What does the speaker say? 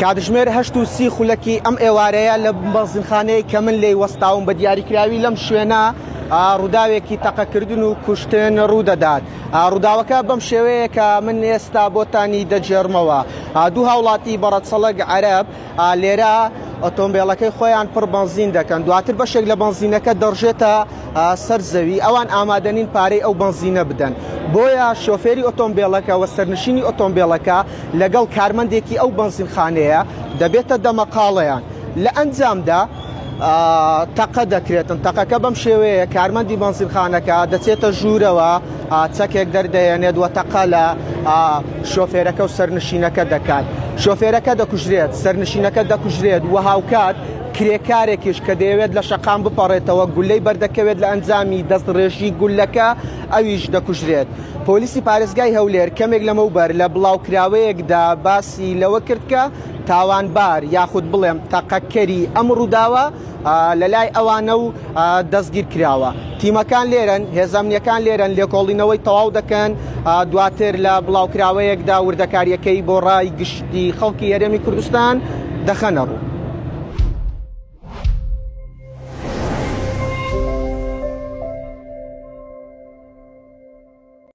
کاتژمێر 8:30 خولەکی ئەم ئێوارەیە لە بەنزینخانەیە کە من لێی وەستاوم بە دیاریکراوی لەم شوێنە ڕووداوێکی تەقەکردن و کوشتن ڕوودەدات. ڕووداوەکە بەم شێوەیە کە من ئێستا بۆتانی دەجێڕمەوە. دوو هاوڵاتی بەڕەچەڵک عەرەب لێرە ئۆتۆمبیلەکەی خۆیان پڕ بەنزین دەکەن، دواتر بەشێک لە بەنزینەکە دەڕژێتە سەر زەوی، ئەوان ئامادەنین پارەی ئەو بەنزینە بدەن. بۆیە شۆفێری ئۆتۆمبیلەکە و سەرنشینی ئۆتۆمبیلەکە لەگەڵ کارمەندێکی ئەو بەنزینخانەیە دەبێتە دەمەقاڵەیان. لە ئەنجامدا تەقە دەکرێتن. تەقەکە بەم شێوەیە کارمەندی بەنزینخانەکە دەچێتە ژوورەوە، چەکێک دەردەیەنێت و تەقە لە شۆفێرەکە و سەرنشینەکە دەکات. شۆفێرەکە دەکوژرێت، سەرنشینەکە دەکوژرێت و هاوکات کرێکارێکیش کە دەیەوێت لە شەقام بپەڕێتەوە گولەی بەردەکەوێت لە ئەنجامی دەستڕێژی گولەکە ئەویش دەکوژرێت. پۆلیسی پارێزگای هەولێر کەمێک لەمەوبەر لە بڵاوکراوەیەکدا باسی لەوە کرد کە تاوانبار یاخود بڵێم تەقەکەری ئەم ڕووداوە لە لای ئەوانە و دەستگیر کراوە. تیمەکان لێرن، هێزانیەکان لێرن، لێکۆڵینەوەی تەواو دەکەن، دواتر لە بڵاوکراوەیەکدا وردەکاریەکەی بۆ ڕای گشتی خەڵکی هەرێمی کوردستان دەخەنە ڕوو.